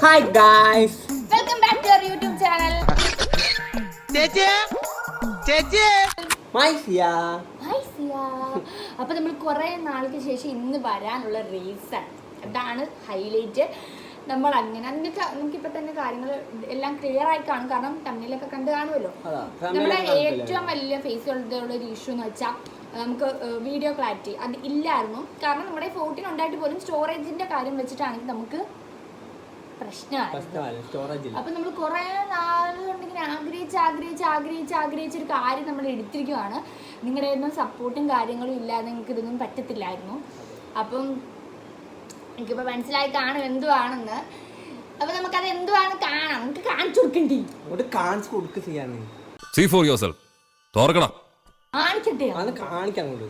Hi guys. Welcome back to YouTube channel. My Sia. Hi Sia. അപ്പോൾ നമ്മൾ കുറേ നാൾക്ക് ശേഷം ഇന്ന് വരാനുള്ള റീസൺ അതാണ് ഹൈലൈറ്റ്. നമ്മൾ നമുക്കിപ്പോൾ തന്നെ കാര്യങ്ങൾ എല്ലാം ക്ലിയർ ആയി കാണും, കാരണം തമ്മിലൊക്കെ കണ്ട് കാണുമല്ലോ. നമ്മുടെ ഏറ്റവും വലിയ ഫേസ് ഉള്ള ഒരു ഇഷ്യൂ എന്ന് വെച്ചാൽ നമുക്ക് വീഡിയോ ക്ലാരിറ്റി അത് ഇല്ലായിരുന്നു. കാരണം നമ്മുടെ 14 ഉണ്ടായിട്ട് പോലും സ്റ്റോറേജിന്റെ കാര്യം വെച്ചിട്ടാണെങ്കിൽ നമുക്ക് പ്രശ്നമാണ്. അപ്പൊ നമ്മൾ കുറെ നാളുകൊണ്ടിങ്ങനെ ആഗ്രഹിച്ചൊരു കാര്യം നമ്മൾ എടുത്തിരിക്കുവാണ്. നിങ്ങളുടെ ഒന്നും സപ്പോർട്ടും കാര്യങ്ങളും ഇല്ലാതെ നിങ്ങൾക്ക് ഇതൊന്നും പറ്റത്തില്ലായിരുന്നു. അപ്പം എനിക്കിപ്പോൾ മനസ്സിലായി കാണും എന്തുവാണെന്ന്. അപ്പൊ നമുക്കത് എന്തുവാണ് കാണാം, നമുക്ക് കാണിച്ചു കൊടുക്കണ്ടേ?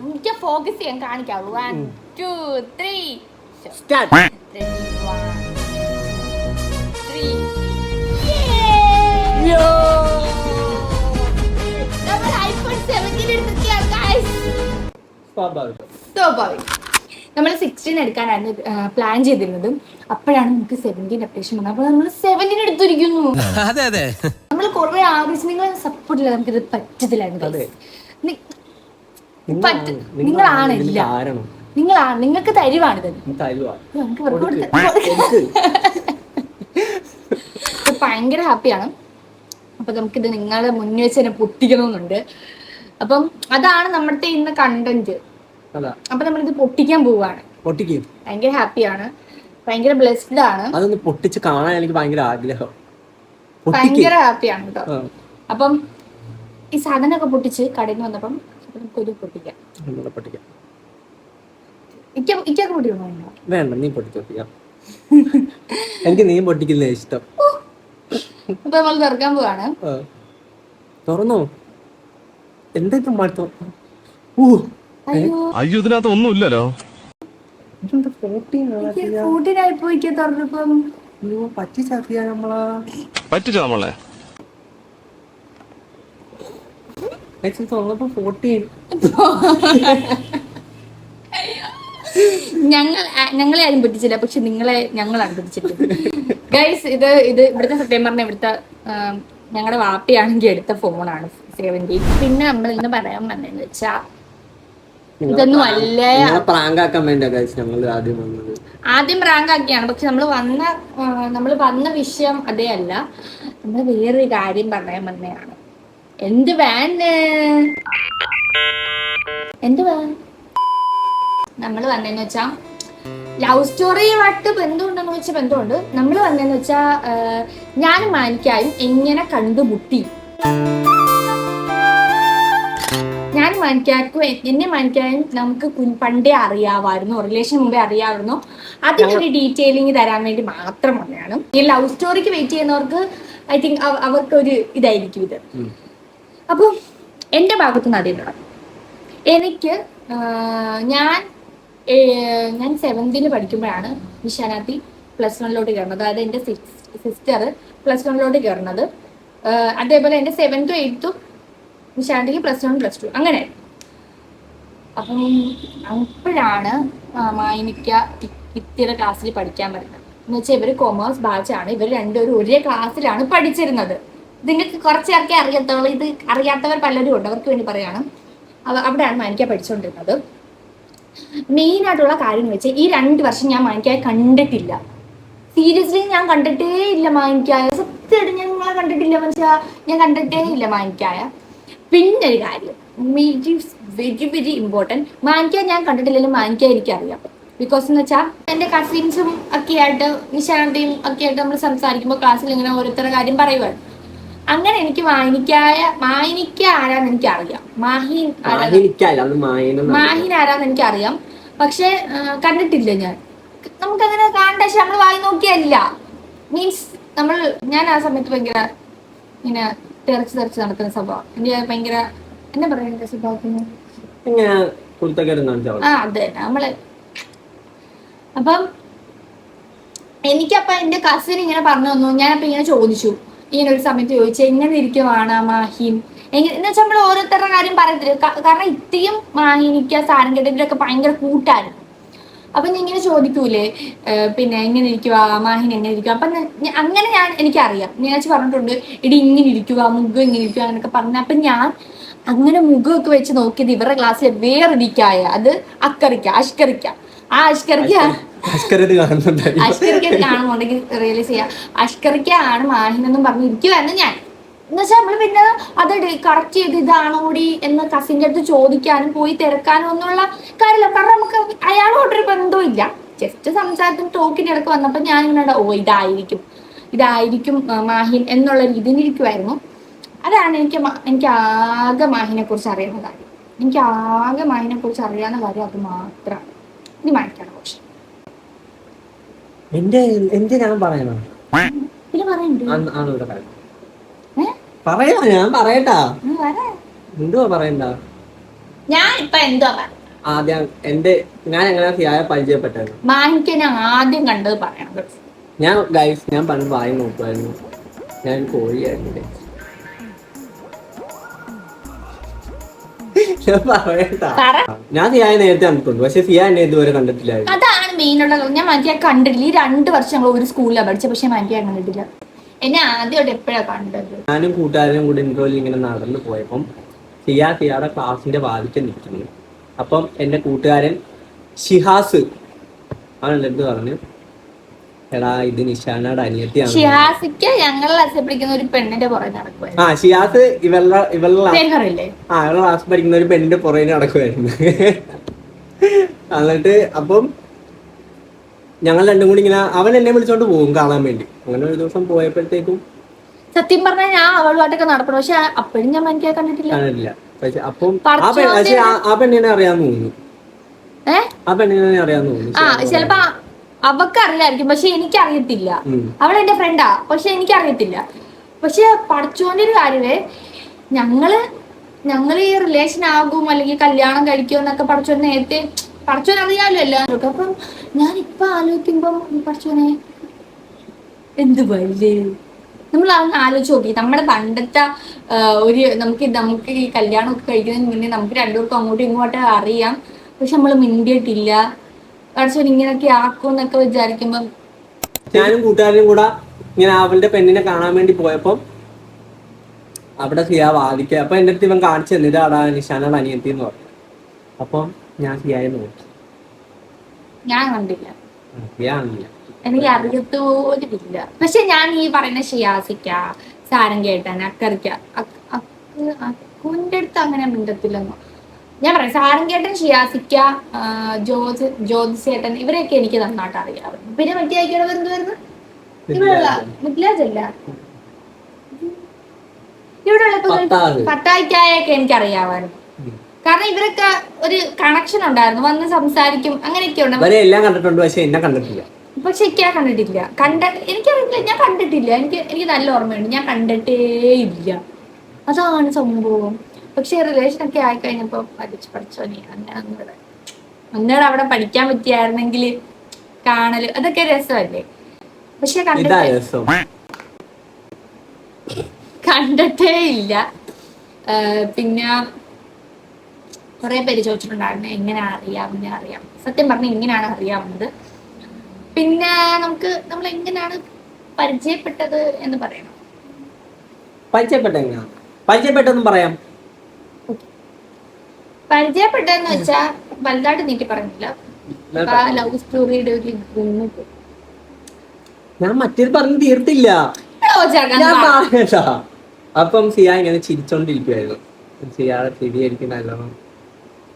എനിക്ക് ഫോക്കസ് ചെയ്യാൻ കാണിക്കാവുള്ളൂ. 1 2 3 Start. 1 3 നമ്മൾ iPhone 17 എടുത്തിരിക്കുകയാണ് guys. സ്വാഭാവികം. നമ്മൾ 16 എടുക്കാനായിരുന്നു പ്ലാൻ ചെയ്തിരുന്നത്. അപ്പോഴാണ് നമുക്ക് 17 അപ്ഡേഷൻ വന്നത്. അപ്പോൾ നമ്മൾ 17 എടുത്തിരിക്കുന്നു. നമ്മൾ കുറെ ആഗ്രഹിച്ചു, നിങ്ങളെ സപ്പോർട്ട് ഇല്ല, നമുക്കിത് പറ്റത്തില്ലായിരുന്നു. നിങ്ങൾക്ക് തരുവാണിത്. ഭയങ്കര ഹാപ്പിയാണ്. അപ്പൊ നമുക്കിത് നിങ്ങളെ മുന്നിൽ വെച്ച് തന്നെ പൊട്ടിക്കണമെന്നുണ്ട്. അപ്പം അതാണ് നമ്മുടെ ഇന്ന് കണ്ടന്റ്. അപ്പൊ നമ്മളിത് പൊട്ടിക്കാൻ പോവാണ്. ഭയങ്കര ഹാപ്പിയാണ്, ഭയങ്കര ബ്ലെസ്ഡ് ആണ്. അതൊന്ന് പൊട്ടിച്ച് കാണാൻ എനിക്ക് ഭയങ്കര ആഗ്രഹം. ഭയങ്കര ഹാപ്പിയാണ് കേട്ടോ. അപ്പം ഈ സാധനമൊക്കെ പൊട്ടിച്ച് കടയിൽ നിന്ന് വന്നപ്പം നമുക്കൊരു പൊട്ടിക്കാം. ഇക്കൊക്കെ പൊട്ടിക്കണോ? വേണ്ട, നീ പൊട്ടിക്കാം. എനിക്ക് നീ പൊട്ടിക്കുന്ന ഇഷ്ടം. അപ്പൊ നമ്മൾ തുറക്കാൻ പോവാണ്. തുറന്നോ? എന്താ അയ്യോ, ഇതിനകത്ത് ഒന്നുമില്ലല്ലോ. പറ്റിച്ചോ നമ്മളെ? ഞങ്ങളെ ആരും പറ്റിച്ചില്ല, പക്ഷെ ഞങ്ങളാണ് പറ്റിച്ചിട്ടുള്ളത് ഗൈസ്. ഇത് ഇവിടുത്തെ സത്യം പറഞ്ഞ ഇവിടുത്തെ ഞങ്ങളുടെ വാപ്പയാണെങ്കിൽ എടുത്ത ഫോണാണ് 17. പിന്നെ നമ്മൾ ഇന്ന് പറയാൻ വന്നതെന്ന് വെച്ചാ ഇതൊന്നും അല്ല, ആദ്യം റാങ്ക് ആക്കിയാണ്. പക്ഷെ നമ്മൾ വന്ന വിഷയം അതേ അല്ല. നമ്മൾ വേറൊരു കാര്യം പറയാൻ വന്നതാണ്. നമ്മൾ വന്നതെന്ന് വെച്ചാ ലവ് സ്റ്റോറിയുമായിട്ട് ബന്ധമുണ്ടെന്ന് വെച്ചാൽ ബന്ധമുണ്ട്. നമ്മൾ വന്നതെന്ന് വെച്ചാ ഞാനും മാനിക്കായും എങ്ങനെ കണ്ടുമുട്ടി. ഞാനും മാനിക്കാക്കും എന്നെ മാനിക്കായും നമുക്ക് പണ്ടേ അറിയാമായിരുന്നു, റിലേഷൻ മുമ്പേ അറിയാമായിരുന്നു. അതിനൊരു ഡീറ്റെയിലിംഗ് തരാൻ വേണ്ടി മാത്രം വന്നതാണ്. ഈ ലവ് സ്റ്റോറിക്ക് വെയിറ്റ് ചെയ്യുന്നവർക്ക് ഐ തിങ്ക് അവർക്കൊരു ഇതായിരിക്കും ഇത്. അപ്പം എൻ്റെ ഭാഗത്തുനിന്ന് അതേ തുടങ്ങും. എനിക്ക് ഞാൻ 7th പഠിക്കുമ്പോഴാണ് നിശാനാത്തി +1 കയറുന്നത്. അതായത് എൻ്റെ സിസ്റ്റർ +1 കയറുന്നത്. അതേപോലെ എൻ്റെ 7th 8th നിശാനാത്തിക്ക് +1 +2 അങ്ങനെ. അപ്പം അപ്പോഴാണ് എനിക്ക് ഇത്തിരി ക്ലാസ്സിൽ പഠിക്കാൻ പറ്റുന്നത്. എന്ന് വെച്ചാൽ ഇവർ കൊമേഴ്സ് ബാച്ചാണ്. ഇവർ രണ്ടുപേരും ഒരേ ക്ലാസ്സിലാണ് പഠിച്ചിരുന്നത്. നിങ്ങൾക്ക് കുറച്ചേർക്കെ അറിയാത്തവർ, ഇത് അറിയാത്തവർ പലരും ഉണ്ട്, അവർക്ക് വേണ്ടി പറയാണ്. അവിടെയാണ് മാനിക്ക പഠിച്ചുകൊണ്ടിരുന്നത്. മെയിനായിട്ടുള്ള കാര്യം എന്ന് വെച്ചാൽ ഈ 2 വർഷം ഞാൻ മാനിക്കായ കണ്ടിട്ടില്ല. സീരിയസ്ലി ഞാൻ കണ്ടിട്ടേ ഇല്ല മാനിക്കായ. സത്യമായിട്ട് ഞാൻ നിങ്ങളെ കണ്ടിട്ടില്ല മനസ്സിലാ, ഞാൻ കണ്ടിട്ടേ ഇല്ല മാനിക്കായ. പിന്നെ ഒരു കാര്യം വെരി വെരി ഇമ്പോർട്ടൻറ്റ്, മാനിക്കായ ഞാൻ കണ്ടിട്ടില്ലെങ്കിലും മാനിക്കായ എനിക്കറിയാം. ബിക്കോസ് എന്ന് വെച്ചാൽ എൻ്റെ കസിൻസും ഒക്കെ ആയിട്ട് നിശാന്തിയും ഒക്കെ ആയിട്ട് നമ്മൾ സംസാരിക്കുമ്പോൾ ക്ലാസ്സിൽ ഇങ്ങനെ ഓരോരുത്തരുടെ കാര്യം പറയുവാണ്. അങ്ങനെ എനിക്ക് മാഹിനിക്ക ആരാന്ന് എനിക്കറിയാം, മാഹിൻ ആരാന്ന് എനിക്കറിയാം. പക്ഷെ കണ്ടിട്ടില്ല ഞാൻ. നമുക്കങ്ങനെ കാണണ്ട, പക്ഷെ നമ്മൾ വായി നോക്കിയല്ല. മീൻസ് ഞാൻ ആ സമയത്ത് ഭയങ്കര ഇങ്ങനെ തെറിച്ച് നടക്കുന്ന സ്വഭാവം. എനിക്ക് ഭയങ്കര എന്താ പറയാ എന്റെ സ്വഭാവത്തിന് അതെ നമ്മള്. അപ്പം എനിക്കപ്പം എൻ്റെ കസിൻ ഇങ്ങനെ പറഞ്ഞു തന്നു. ഞാനപ്പം ഇങ്ങനെ ചോദിച്ചു, ഇങ്ങനെ ഒരു സമയത്ത് ചോദിച്ചു എങ്ങനെ ഇരിക്കുവാണ് മാഹിൻ എന്ന് വെച്ചാൽ നമ്മൾ ഓരോരുത്തരുടെ കാര്യം പറയത്തില്ല. കാരണം ഇത്തിയും മാഹിനിക്ക സാരം കേട്ടതിലൊക്കെ ഭയങ്കര കൂട്ടായിരുന്നു. അപ്പൊ ഞാൻ ഇങ്ങനെ ചോദിക്കൂലേ പിന്നെ എങ്ങനെ ഇരിക്കുക മാഹിൻ എങ്ങനെ ഇരിക്കുക അപ്പൊ അങ്ങനെ എനിക്കറിയാം ഞാൻ പറഞ്ഞിട്ടുണ്ട് ഇടി ഇങ്ങനെ ഇരിക്കുക മുഖം ഇങ്ങനെ ഇരിക്കുക അങ്ങനെയൊക്കെ പറഞ്ഞു. അപ്പൊ ഞാൻ അങ്ങനെ മുഖമൊക്കെ വെച്ച് നോക്കിയത് ഇവരുടെ ക്ലാസ്സിൽ വേറൊരിക്കായ അത് അഷ്കറിക്ക ആ അഷ്കറിക്ക കാണുന്നുണ്ടെങ്കിൽ റിയലൈസ് ചെയ്യാം അഷ്കറിക്ക ആണ് മാഹിൻ എന്നും പറഞ്ഞു ഇരിക്കുവായിരുന്നു ഞാൻ. എന്നുവെച്ചാൽ നമ്മള് പിന്നെ അത് കറക്റ്റ് ചെയ്ത് ഇതാണോ കൂടി എന്ന് കസിൻ്റെ അടുത്ത് ചോദിക്കാനും പോയി തിരക്കാനും ഒന്നുള്ള കാര്യമില്ല. കാരണം നമുക്ക് അയാളോട്ടൊരു ബന്ധവും ഇല്ല. ജസ്റ്റ് സംസാരത്തിന് ടോക്കിൻ്റെ ഇടയ്ക്ക് വന്നപ്പോൾ ഞാൻ ഇങ്ങനെ ഇതായിരിക്കും മാഹിൻ എന്നുള്ള രീതിയിൽ ഇരിക്കുമായിരുന്നു. അതാണ് എനിക്ക് ആകെ മാഹിനെ കുറിച്ച് അറിയുന്ന കാര്യം. എനിക്ക് ആകെ മാഹിനെ കുറിച്ച് അറിയാവുന്ന കാര്യം അത് മാത്രമാണ്. ഇനി മാഹിക്കാണ് പക്ഷെ ഞാൻ പറയണോ പിന്നെ പറയുന്നുണ്ട് പറയാ ഞാൻ പറയട്ടാ എന്തുവാ പറയണ്ട ഞാൻ ഇപ്പൊ എന്തുവാ ആദ്യം ഞാൻ എങ്ങനെ സിയായെ പരിചയപ്പെട്ടത് മാഹിക്ക് ഞാൻ ആദ്യം കണ്ടത് പറയണം. ഞാൻ പണ്ട് വായി നോക്കുമായിരുന്നു. ഞാൻ കോഴിയായിരുന്നു ഞാൻ സിയായെ നേരത്തെ കണ്ടിട്ടുണ്ട് പക്ഷെ സിയ എന്നെ ഇതുവരെ കണ്ടിട്ടില്ലായിരുന്നു. അതാണ് മെയിനുള്ള ഞാൻ മറ്റേ കണ്ടിട്ടില്ല. ഈ 2 വർഷം ഞങ്ങൾ ഒരു സ്കൂളിലാണ് പഠിച്ചത് പക്ഷെ മറ്റേ കണ്ടിട്ടില്ല. എന്നെ ആദ്യമായിട്ട് എപ്പോഴാ കണ്ടത്? ഞാനും കൂട്ടുകാരും കൂടി ഇന്റർവ്യൂവിൽ ഇങ്ങനെ നടന്നു പോയപ്പം സിയാടെ ക്ലാസിന്റെ വാതിക്കൽ നിൽക്കുന്നു. അപ്പം എന്റെ കൂട്ടുകാരൻ ഷിഹാസ് അവൻ എൻ്റെ അടുത്ത് പറഞ്ഞു എടാ ഇത് നിഷാനയുടെ അനിയത്തിയാണ്. ഷിഹാസിക്ക് ഞങ്ങൾ പഠിക്കുന്ന ഒരു പെണ്ണിന്റെ പുറകെ നടക്കുവായിരുന്നു. ഷിഹാസ് ഇവരുടെ ക്ലാസ് പഠിക്കുന്ന ഒരു പെണ്ണിന്റെ പുറകെ നടക്കുമായിരുന്നു. എന്നിട്ട് അപ്പം ഞങ്ങൾ രണ്ടും കൂടി ഇങ്ങനെ അവൻ എന്നെ വിളിച്ചോണ്ട് പോകും കാണാൻ വേണ്ടി. അങ്ങനെ ഒരു ദിവസം പോയപ്പോഴത്തേക്കും സത്യം പറഞ്ഞാൽ ഞാൻ അവളുമായിട്ടൊക്കെ നടക്കണം പക്ഷെ അപ്പോഴും ഞാൻ മനസ്സിലാക്കി കണ്ടിട്ടില്ല. പക്ഷെ അപ്പം ആ പെണ്ണിനെ അറിയാന്ന് തോന്നുന്നു. ചിലപ്പോ അവക്ക് അറിയായിരിക്കും പക്ഷെ എനിക്കറിയത്തില്ല. അവളെന്റെ ഫ്രണ്ടാ പക്ഷെ എനിക്കറിയത്തില്ല. പക്ഷെ പഠിച്ചോന്റെ ഒരു കാര്യമേ ഞങ്ങള് ഈ റിലേഷൻ ആകും അല്ലെങ്കിൽ കല്യാണം കഴിക്കും എന്നൊക്കെ പഠിച്ചോൻ നേരത്തെ പഠിച്ചോൻ അറിയാമല്ലോ എല്ലാവർക്കും. അപ്പം ഞാനിപ്പൊ ആലോചിക്കുമ്പം പഠിച്ചോനെ എന്ത് വല്ലേ നമ്മൾ ആലോചിച്ച് നോക്കി നമ്മുടെ പണ്ടത്തെ നമുക്ക് ഈ കല്യാണം ഒക്കെ കഴിക്കുന്നതിന് മുന്നേ നമുക്ക് രണ്ടുപേർക്കും അങ്ങോട്ടും ഇങ്ങോട്ടും അറിയാം പക്ഷെ നമ്മൾ മിണ്ടിയിട്ടില്ല. പഠിച്ചോൻ ഇങ്ങനെയൊക്കെ ആക്കും എന്നൊക്കെ വിചാരിക്കുമ്പം ഞാനും കൂട്ടുകാരനും കൂടെ ഇങ്ങനെ അവളുടെ പെണ്ണിനെ കാണാൻ വേണ്ടി പോയപ്പം അവിടെ സിയ വാദിക്കുക. അപ്പൊ എന്റെ അടുത്ത് ഇവൻ കാണിച്ചു തന്നിട്ടാടാ നിഷാനയുടെ അനിയത്തി എന്ന് പറഞ്ഞു. അപ്പം ഞാൻ സിയായെ നോക്കി. ഞാൻ കണ്ടില്ല, എനിക്ക് അറിയത്തോലില്ല. പക്ഷെ ഞാൻ ഈ പറയുന്ന ഷിയാസിക്ക സാരം കേട്ടാൻ അക്കറിക്ക അക്കുവിന്റെ അടുത്ത് അങ്ങനെ മിണ്ടത്തില്ലെന്നോ ഞാൻ പറയാം. സാരം കേട്ടൻ ഷിയാസിക്ക ജ്യോതിസേട്ടൻ ഇവരെയൊക്കെ എനിക്ക് നന്നായിട്ട് അറിയാമായിരുന്നു. പിന്നെ മറ്റേ ആയിക്കോടെ എന്തുവായിരുന്നു ഇവിടെയുള്ള മുദ്ലാജല്ല ഇവിടെയുള്ള പത്തായിക്കായൊക്കെ എനിക്കറിയാമായിരുന്നു. കാരണം ഇവരൊക്കെ ഒരു കണക്ഷൻ ഉണ്ടായിരുന്നു, വന്ന് സംസാരിക്കും അങ്ങനെയൊക്കെ ഉണ്ട്. എല്ലാം കണ്ടിട്ടുണ്ട് പക്ഷെ എന്നെ കണ്ടിട്ടില്ല. പക്ഷെ ഞാൻ കണ്ടിട്ടില്ല. എനിക്കറിയില്ല, ഞാൻ കണ്ടിട്ടില്ല. എനിക്ക് നല്ല ഓർമ്മയുണ്ട്, ഞാൻ കണ്ടിട്ടേ ഇല്ല. അതാണ് സംഭവം. പക്ഷെ റിലേഷൻ ഒക്കെ ആയിക്കഴിഞ്ഞപ്പോ പഠിച്ചോനെ അന്നേരം അവിടെ പഠിക്കാൻ പറ്റിയായിരുന്നെങ്കിൽ കാണല് അതൊക്കെ രസമല്ലേ. പക്ഷെ കണ്ടിട്ടേ ഇല്ല. പിന്നെ കുറെ പേര് ചോദിച്ചിട്ടുണ്ടായിരുന്നു എങ്ങനെ അറിയാം. സത്യം പറഞ്ഞാൽ ഇങ്ങനെയാണ് അറിയാവുന്നത്. പിന്നെ നമ്മൾ എങ്ങനെയാണ് പരിചയപ്പെട്ടത് എന്ന് പറയണം. പരിചയപ്പെട്ടെന്നും പറയാം. പരിചയപ്പെട്ടതെന്ന് വെച്ചാ വലുതായിട്ട് നീട്ടി പറഞ്ഞില്ല. ലവ് സ്റ്റോറിയുടെ ഒരു ഞാൻ മറ്റേത് പറഞ്ഞു തീർത്തില്ല. അപ്പം സിയ ഇങ്ങനെ ചിരിച്ചോണ്ടിരിക്കുവായിരുന്നു. സിയാടെ ചിരിയായിരിക്കും നല്ലോണം,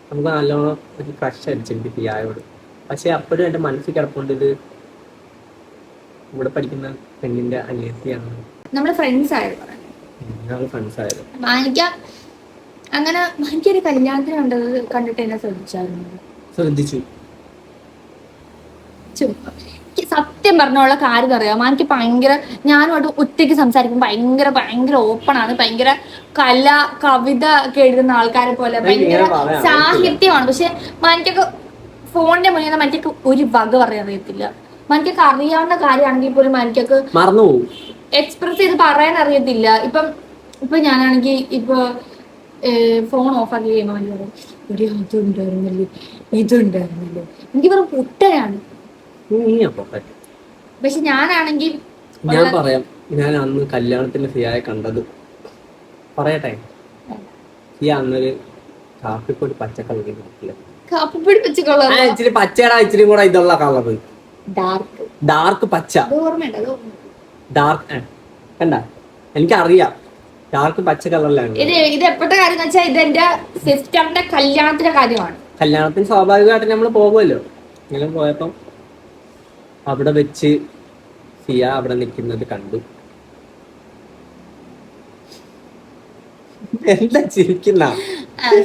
നമുക്ക് നല്ലോണം ഒരു ക്രഷ് അടിച്ചിട്ടുണ്ട് സിയായോട്. പക്ഷെ അപ്പോഴും എന്റെ മനസ്സിൽ കിടപ്പുണ്ട് ഇത് ഇവിടെ പഠിക്കുന്ന പെണ്ണിന്റെ അനിയത്തിയാണ്. നമ്മള് ഫ്രണ്ട്സ് ആയിരുന്നു. അങ്ങനെ എനിക്കൊരു കല്യാണത്തിന് കണ്ടിട്ട് എന്നെ ശ്രദ്ധിച്ചു. സത്യം പറഞ്ഞുള്ള കാര്യം അറിയാമോ, എനിക്ക് ഭയങ്കര ഞാനുമായിട്ട് ഒറ്റയ്ക്ക് സംസാരിക്കുമ്പോൾ ഭയങ്കര ഓപ്പൺ ആണ്. ഭയങ്കര കവിത ഒക്കെ എഴുതുന്ന ആൾക്കാരെ പോലെ ഭയങ്കര സാഹിത്യമാണ്. പക്ഷെ എനിക്കൊക്കെ ഫോണിന്റെ മുന്നിൽ എനിക്കൊക്കെ ഒരു വക പറയാൻ അറിയത്തില്ല. എനിക്കൊക്കെ അറിയാവുന്ന കാര്യമാണെങ്കിൽ പോലും എനിക്കൊക്കെ മറന്നുപോകും, എക്സ്പ്രസ് ചെയ്ത് പറയാൻ അറിയത്തില്ല. ഇപ്പൊ ഞാനാണെങ്കിൽ ഇപ്പൊ ഫോൺ ഓഫ് ആക്കി കഴിയുമ്പോൾ ഒരു അതുണ്ടായിരുന്നല്ലോ ഇതുണ്ടായിരുന്നല്ലോ. എനിക്ക് വെറും പൊട്ടനാണ്. പക്ഷെ ഞാനാണെങ്കിൽ ഞാൻ പറയാം, ഞാൻ അന്ന് കല്യാണത്തിന് സിയായെ കണ്ടത് പറയട്ടെ. സിയ അന്നൊരു കാപ്പിപ്പൊടി പച്ചക്കളർ കാപ്പിപ്പൊടി പച്ചക്കളർ, ഇച്ചിരി പച്ചയുടെ ഇച്ചിരി കൂടെ ഇതുള്ള കളർ, ഡാർക്ക് പച്ച, ഡാർക്ക് കണ്ട എനിക്കറിയാം, ഡാർക്ക് പച്ച കളറിലാണ്. ഇത് എപ്പോഴത്തെ കാര്യം എന്ന് വെച്ചാൽ ഇത് എന്റെ സിസ്റ്ററിന്റെ കല്യാണത്തിന്റെ കാര്യമാണ്. കല്യാണത്തിന് സ്വാഭാവികമായിട്ട് നമ്മൾ പോകുമല്ലോ. ഇങ്ങനെ പോയപ്പം അവിടെ വെച്ച് സിയ അവിടെ നിൽക്കുന്നത് കണ്ടു. എന്താ ചിരിക്കുന്ന?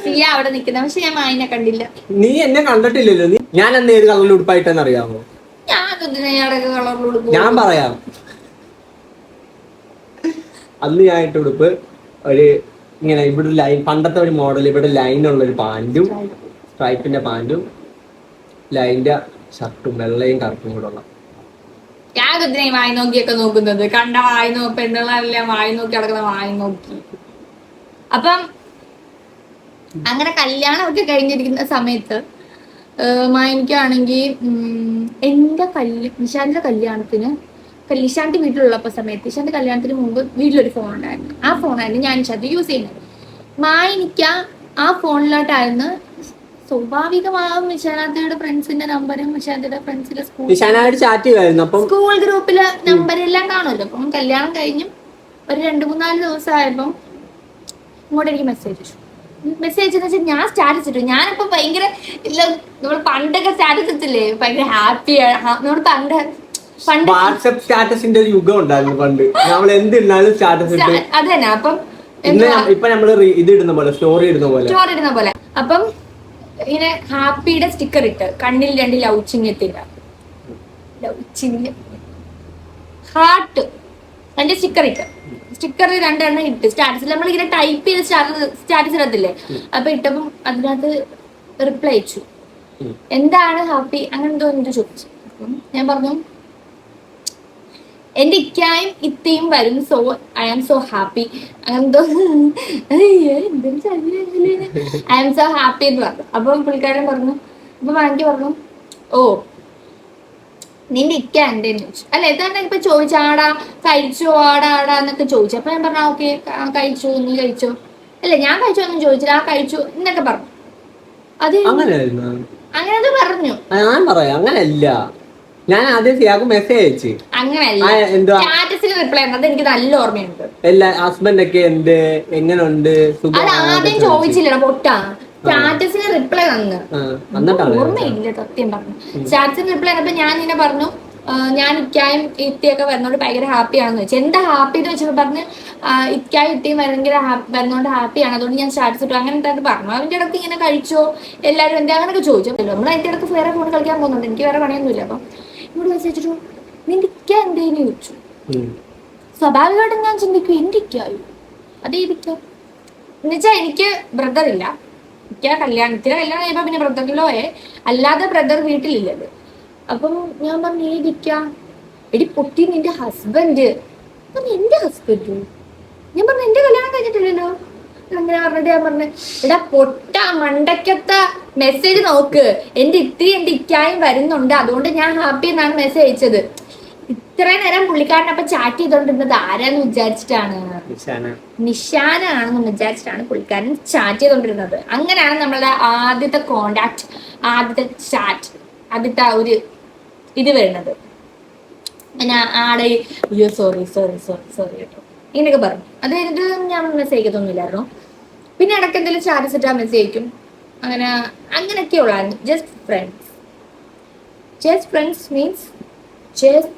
സിയ അവിടെ നിൽക്കുന്ന, പക്ഷെ ഞാൻ മായിനെ കണ്ടില്ല. നീ എന്നെ കണ്ടിട്ടില്ലല്ലോ. ഞാൻ അന്ന് ഏത് കളറിൽ ഉടുപ്പായിട്ടെന്ന് അറിയാമോ? ഞാൻ പറയാം. അന്ന് ഞാൻ ഇട്ട ഉടുപ്പ് ഒരു ഇങ്ങനെ ഇവിടെ ലൈൻ, പണ്ടത്തെ ഒരു മോഡൽ, ഇവിടെ ലൈനുള്ള ഒരു പാൻറ്റും, സ്ട്രൈപ്പിന്റെ പാൻറ്റും, ലൈൻ്റെ ഷർട്ടും, വെള്ളയും കറുപ്പും കൂടെ ഉള്ള. ഞാൻ ഇതിനെ വായി നോക്കിയൊക്കെ നോക്കുന്നത് കണ്ട വായി പെണ്ണുകളെല്ലാം വായി നോക്കി കിടക്കുന്ന വായി നോക്കി. അപ്പം അങ്ങനെ കല്യാണമൊക്കെ കഴിഞ്ഞിരിക്കുന്ന സമയത്ത് എനിക്കാണെങ്കിൽ എൻ്റെ നിശാന്തിന്റെ കല്യാണത്തിന്, നിശാന്തി വീട്ടിലുള്ളപ്പോൾ സമയത്ത്, നിശാന്തി കല്യാണത്തിന് മുമ്പ് വീട്ടിലൊരു ഫോൺ ഉണ്ടായിരുന്നു. ആ ഫോണായിരുന്നു ഞാൻ നിശാന്തി യൂസ് ചെയ്യുന്നത്. എനിക്ക് ആ ഫോണിലോട്ടായിരുന്നു സ്വാഭാവികമാകും നിശാന്തിയുടെ ഫ്രണ്ട്സിന്റെ നമ്പരും നിശാന്തിയുടെ ഫ്രണ്ട്സിന്റെ സ്കൂൾ ഗ്രൂപ്പിലെ നമ്പരെല്ലാം കാണുമല്ലോ. അപ്പം കല്യാണം കഴിഞ്ഞും ഒരു 2-3-4 ദിവസമായപ്പം ഇങ്ങോട്ട് എനിക്ക് മെസ്സേജ് എന്ന് വെച്ചാൽ ഞാൻ സ്റ്റാറ്റസ് ഇട്ടു. ഞാനിപ്പോ ഭയങ്കര ഇല്ല, നമ്മൾ പണ്ടൊക്കെ സ്റ്റാറ്റസ് ഇട്ടില്ലേ, ഭയങ്കര ഹാപ്പിയാണ്. നമ്മൾ പണ്ട് വാട്സ്ആപ്പ് സ്റ്റാറ്റസിന്റെ ഒരു യുഗം ഉണ്ടായിരുന്നു പണ്ട്. നമ്മൾ എന്തിരുന്നാലും സ്റ്റാറ്റസ് ഇട്ട്. അത് തന്നെ. അപ്പം ഇപ്പൊ നമ്മള് ഇത് ഇടുന്ന പോലെ, സ്റ്റോറി ഇടുന്ന പോലെ. അപ്പം ഇങ്ങനെ ഹാപ്പിയുടെ സ്റ്റിക്കർ ഇട്ട്, കണ്ണിൽ 2 ലവ് ചിഹ്നത്തിന്റെ ഹാർട്ട് അതിന്റെ സ്റ്റിക്കർ 2 ഇട്ട് സ്റ്റാറ്റസിൽ നമ്മളിങ്ങനെ ടൈപ്പ് ചെയ്ത് സ്റ്റാറ്റസ് ഇടത്തില്ലേ. അപ്പൊ ഇട്ടപ്പം അതിനകത്ത് റിപ്ലൈ അയച്ചു, എന്താണ് ഹാപ്പി അങ്ങനെ എന്തോ എന്നിട്ട് ചോദിച്ചു. അപ്പം ഞാൻ പറഞ്ഞു എന്റെ ഇക്കായും ഇത്തയും വരും, so I am so happy അങ്ങനെന്തോ, ഐ ആം സോ ഹാപ്പി എന്ന് പറഞ്ഞു. അപ്പം പുള്ളിക്കാരൻ പറഞ്ഞു, അപ്പൊ എനിക്ക് പറഞ്ഞു, ഓ നിന്റെ ഇക്ക എന്റെന്ന് ചോദിച്ചു. അല്ല ഇതാണ് ഇപ്പൊ ചോദിച്ചു, ആടാ കഴിച്ചോ ആടാ എന്നൊക്കെ ചോദിച്ചു. അപ്പൊ ഞാൻ പറഞ്ഞു ഓക്കെ കഴിച്ചു, നീ കഴിച്ചോ? അല്ല ഞാൻ കഴിച്ചോ ഒന്നും ചോദിച്ചില്ല, ആ കഴിച്ചു എന്നൊക്കെ പറഞ്ഞു. അത് അങ്ങനെ പറഞ്ഞു. ഞാൻ പറയാം അങ്ങനല്ല, ഞാൻ ആദ്യം സിയാക്ക് മെസ്സേജ് അയച്ചു. അങ്ങനെയല്ല, സ്റ്റാറ്റസിന് റിപ്ലൈ അത് എനിക്ക് നല്ല ഓർമ്മയുണ്ട്. എല്ലാ ഹസ്ബൻഡ് ഒക്കെ എന്ത് എങ്ങനെയുണ്ട് അത് ആദ്യം ചോദിച്ചില്ല പൊട്ടാ, സ്റ്റാറ്റസിന് റിപ്ലൈ തന്നു. ഓർമ്മയില്ല സത്യം പറഞ്ഞു. സ്റ്റാറ്റസിന് റിപ്ലൈ തന്നപ്പോ ഞാൻ ഇങ്ങനെ പറഞ്ഞു, ഞാൻ ഇക്കായും ഇത്തിയൊക്കെ വരുന്നോണ്ട് ഭയങ്കര ഹാപ്പിയാണെന്ന് വെച്ചു. എന്താ ഹാപ്പി എന്ന് വെച്ചപ്പോ പറഞ്ഞ് ഇക്കായും ഇത്തിയും ഭയങ്കര വരുന്നോണ്ട് ഹാപ്പിയാണ്, അതുകൊണ്ട് ഞാൻ സ്റ്റാറ്റസ് ഇട്ടു അങ്ങനെ എന്താ പറഞ്ഞു. അവന്റെ ഇടയ്ക്ക് ഇങ്ങനെ കഴിച്ചോ എല്ലാവരും എന്താ അങ്ങനെയൊക്കെ ചോദിച്ചു. നമ്മൾ അതിന്റെ ഇടയ്ക്ക് വേറെ ഫോൺ കളിക്കാൻ പോകുന്നുണ്ട്, എനിക്ക് വേറെ പണിയൊന്നുമില്ല. അപ്പം ഇവിടെ മെസ്സേജ് നിന്റെ ഇക്ക എന്തേന്ന് ചോദിച്ചു. സ്വാഭാവികമായിട്ടും ഞാൻ ചിന്തിക്കും എന്റെ ഇക്കായോ അതേ ഇരിക്ക എന്നുവെച്ചാൽ എനിക്ക് ബ്രദർ ഇല്ല. ഇക്ക കല്യാണം കഴിയുമ്പോ പിന്നെ ബ്രദറിലോയെ അല്ലാതെ ബ്രദർ വീട്ടിലില്ലത്. അപ്പം ഞാൻ പറഞ്ഞു ഏതിക്ക, എടി പൊട്ടി നിന്റെ ഹസ്ബൻഡ്. എന്റെ ഹസ്ബൻഡ്? ഞാൻ പറഞ്ഞു എന്റെ കല്യാണം കഴിഞ്ഞിട്ടില്ലല്ലോ. അങ്ങനെ പറഞ്ഞിട്ട് ഞാൻ പറഞ്ഞു എടാ പൊട്ട മണ്ടക്കത്തെ മെസ്സേജ് നോക്ക്, എന്റെ എന്റെ ഇക്കായും വരുന്നുണ്ട്, അതുകൊണ്ട് ഞാൻ ഹാപ്പി എന്നാണ് മെസ്സേജ് അയച്ചത്. ഇത്രയും നേരം പുള്ളിക്കാരനപ്പൊ ചാറ്റ് ചെയ്തോണ്ടിരുന്നത് ആരാന്ന് വിചാരിച്ചിട്ടാണ്, നിഷാനാണെന്ന് വിചാരിച്ചിട്ടാണ് പുള്ളിക്കാരൻ ചാറ്റ് ചെയ്തോണ്ടിരുന്നത്. അങ്ങനെയാണ് നമ്മളുടെ ആദ്യത്തെ കോണ്ടാക്ട്, ആദ്യത്തെ ചാറ്റ്, ആദ്യത്തെ ഒരു ഇത് വരുന്നത്. ഞാൻ ആടെ അയ്യോ സോറി കേട്ടോ ഇങ്ങനെയൊക്കെ പറഞ്ഞു. അത് കഴിഞ്ഞിട്ട് ഞാൻ മെസ്സേജ് അയക്കത്തൊന്നുമില്ലായിരുന്നു. പിന്നെ ഇടയ്ക്ക് എന്തെങ്കിലും സ്റ്റാറ്റസ് ഇട്ടാ മെസ്സേജ് അയക്കും. അങ്ങനെയൊക്കെ ഉള്ളായിരുന്നു. Just friends means just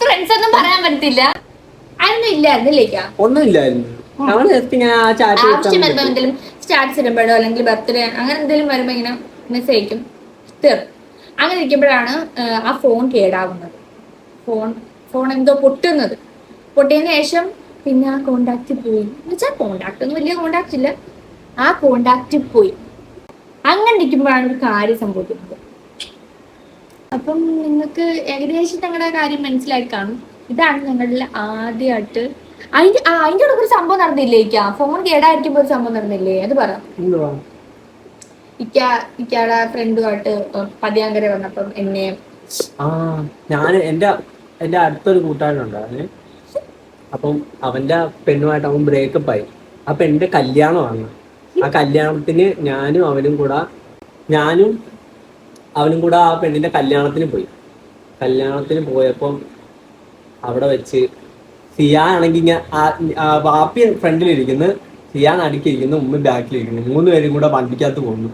friends ഒന്നും പറയാൻ പറ്റത്തില്ല. അതൊന്നും ഇല്ലായിരുന്നില്ലേക്കാ, ആവശ്യം വരുമ്പോ എന്തെങ്കിലും സ്റ്റാറ്റസ് ഇടുമ്പോഴോ അല്ലെങ്കിൽ ബർത്ത്ഡേ അങ്ങനെ എന്തെങ്കിലും വരുമ്പോ ഇങ്ങനെ മെസ്സേജ് അയക്കും. അങ്ങനെ ഇരിക്കുമ്പോഴാണ് ആ ഫോൺ കേടാവുന്നത്. ഫോൺ എന്തോ പൊട്ടിയതിന് ശേഷം പിന്നെ ആ കോണ്ടാക്ട് പോയി. എന്നുവെച്ചാൽ കോണ്ടാക്ട് ഒന്നും വലിയ കോണ്ടാക്ട് ഇല്ല, ആ കോണ്ടാക്ട് പോയി. അങ്ങനെ ഇരിക്കുമ്പോഴാണ് ഒരു കാര്യം സംഭവിക്കുന്നത്. അപ്പം നിങ്ങൾക്ക് ഏകദേശം ഞങ്ങളുടെ കാര്യം മനസ്സിലായി കാണും. ഇതാണ് ഞങ്ങളിൽ ആദ്യമായിട്ട് അതിന്റെ കൂടെ ഒരു സംഭവം നടന്നില്ലേ? ഫോൺ കേടായിരിക്കുമ്പോ ഒരു സംഭവം നടന്നില്ലേ? അത് പറ. എന്തുവാ? ഇക്കാടെ ഫ്രണ്ടുമായിട്ട് പതിയാങ്കര വന്നപ്പം എന്നെ ഞാൻ എന്റെ അടുത്തൊരു കൂട്ടുകാരനുണ്ടായിരുന്നു. അപ്പം അവന്റെ പെണ്ണുമായിട്ട് അവൻ ബ്രേക്കപ്പ് ആയി. ആ പെണ്ണിന്റെ കല്യാണമാണ്. ആ കല്യാണത്തിന് ഞാനും അവനും കൂടെ ആ പെണ്ണിന്റെ കല്യാണത്തിന് പോയി. കല്യാണത്തിന് പോയപ്പം അവിടെ വെച്ച് സിയാനാണെങ്കിൽ വാപ്പി ഫ്രണ്ടിലിരിക്കുന്നു, സിയാൻ അടുക്കിയിരിക്കുന്നു, ഉമ്മ ബാക്കിലിരിക്കുന്നു. 3 പേരും കൂടെ വണ്ടിക്കകത്ത് പോകുന്നു.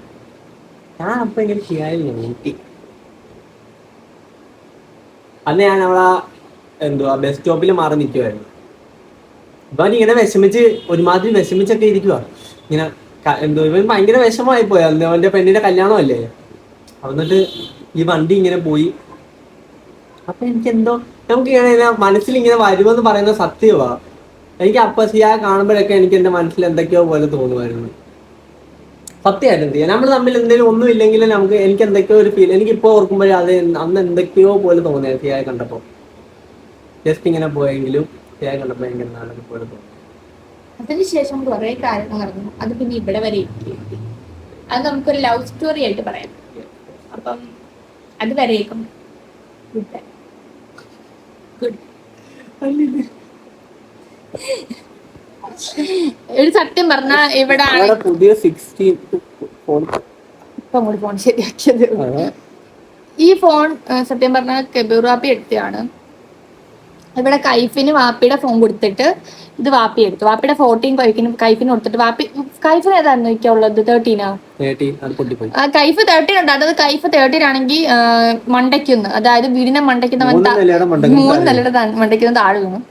ഞാൻ അപ്പൊ ഇങ്ങനെ സിയാനിൽ നോക്കി. അന്ന് ഞാൻ ബസ് സ്റ്റോപ്പിൽ മാറി നിൽക്കുമായിരുന്നു. അപ്പൊ ഇങ്ങനെ ഒരുമാതിരി വിഷമിച്ചൊക്കെ ഇരിക്കുക. ഇങ്ങനെ ഇവൻ ഭയങ്കര വിഷമമായി പോയി. അന്ന് അവന്റെ പെണ്ണിന്റെ കല്യാണമല്ലേ. എന്നിട്ട് ഈ വണ്ടി ഇങ്ങനെ പോയി. അപ്പൊ എനിക്കെന്തോ നമുക്കിങ്ങനെ മനസ്സിൽ ഇങ്ങനെ വരുമെന്ന് പറയുന്ന സത്യമാ. എനിക്ക് അപ്പൊ സിയാ കാണുമ്പോഴൊക്കെ എനിക്ക് എന്റെ മനസ്സിൽ എന്തൊക്കെയോ പോലെ തോന്നുമായിരുന്നു. സത്യമായിട്ടും ചെയ്യാം. നമ്മൾ തമ്മിൽ എന്തെങ്കിലും ഒന്നും ഇല്ലെങ്കിൽ എനിക്ക് എന്തൊക്കെയോ ഒരു ഫീൽ. എനിക്കിപ്പോ ഓർക്കുമ്പോഴേ അത് അന്ന് എന്തൊക്കെയോ പോലെ തോന്നിയത് സിയായെ കണ്ടപ്പോ. ജസ്റ്റ് ഇങ്ങനെ പോയെങ്കിലും സിയായെ കണ്ടപ്പോ എങ്ങനെ നാളെ പോലെ തോന്നി. അതിനുശേഷം കുറെ കാര്യങ്ങൾ നടന്നു. അത് പിന്നെ ഇവിടെ വരെ എത്തി. അത് നമുക്കൊരു ലവ് സ്റ്റോറി ആയിട്ട് പറയാം. അപ്പം അത് വരേക്കും ഗുഡ്. ഒരു സത്യം പറഞ്ഞ ഇവിടെ പുതിയ 16 ഫോൺ ഇപ്പൊ കൂടി ഫോൺ ശരിയാക്കിയത്. ഈ ഫോൺ സത്യം പറഞ്ഞ കെബീർ വാപ്പി എടുത്തതാണ്. ഇവിടെ കൈഫിന് വാപ്പിയുടെ ഫോൺ കൊടുത്തിട്ട് ഇത് വാപ്പി എടുത്തു. വാപ്പിയുടെ 14 കൈഫിന് കൊടുത്തിട്ട് കൈഫിന് ഏതായിരുന്നു ഉള്ളത്? 13 കൈഫ് 13 ഉണ്ട്. അതായത് കൈഫ് 13 ആണെങ്കിൽ മണ്ടയ്ക്കുന്ന്, അതായത് വീടിന്റെ മണ്ടയ്ക്കുന്ന 3 നിലയുടെ മണ്ടയ്ക്കുന്ന താഴെ വീണു.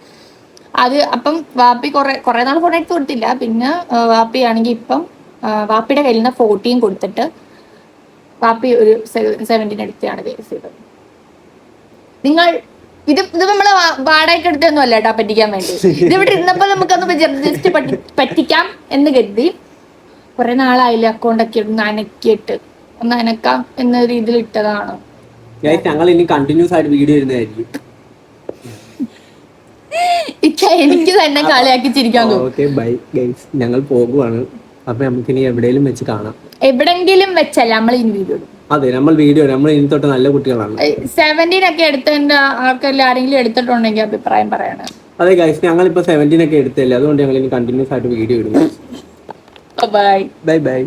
അത് അപ്പം വാപ്പി കുറെ നാൾ ഫോൺ എടുത്ത് കൊടുത്തില്ല. പിന്നെ വാപ്പി ആണെങ്കിൽ ഇപ്പം വാപ്പിയുടെ കയ്യിൽ നിന്ന് 14 കൊടുത്തിട്ട് വാപ്പി ഒരു 17 എടുത്താണ് കേസ് ചെയ്തത്. നിങ്ങൾ ഇത് നമ്മള് വാടകയ്ക്ക് എടുത്തൊന്നും അല്ല കേട്ടോ പറ്റിക്കാൻ വേണ്ടി. ഇതിവിടെ ഇരുന്നപ്പോ നമുക്കൊന്ന് ജസ്റ്റ് പറ്റിക്കാം എന്ന് കരുതി. കുറെ നാളായില്ല അക്കൗണ്ടൊക്കെ നനക്കിയിട്ട് ഒന്ന് അനക്കാം എന്ന രീതിയിൽ ഇട്ടതാണ്. ഞങ്ങൾ ഇനി കണ്ടിന്യൂസ് ആയിട്ട് വീഡിയോ ഇടുന്നതായിരിക്കും. എനിക്ക് തന്നെ കളിയാക്കി ചിരിക്കാൻ തോന്നും. ബൈ ഗൈസ്, ഞങ്ങൾ പോകുവാണ്. അപ്പൊ നമുക്ക് ഇനി എവിടെയെങ്കിലും വെച്ച് കാണാം. എവിടെങ്കിലും വെച്ചല്ല നമ്മൾ ഇനി വീഡിയോ ഇടും. അതെ, നമ്മൾ ഇനി തൊട്ട് നല്ല കുട്ടികളാണ്. 17 ഒക്കെ എടുത്തതിന്റെ ആൾക്കാരിൽ ആരെങ്കിലും എടുത്തിട്ടുണ്ടെങ്കിൽ അഭിപ്രായം പറയണം. അതെ ഗൈസ്, ഞങ്ങളിപ്പോ 17 ഒക്കെ എടുത്തല്ലേ, അതുകൊണ്ട് ഞങ്ങൾ ഇനി കണ്ടിന്യൂസ് ആയിട്ട് വീഡിയോ ഇടുന്നു. Bye bye bye.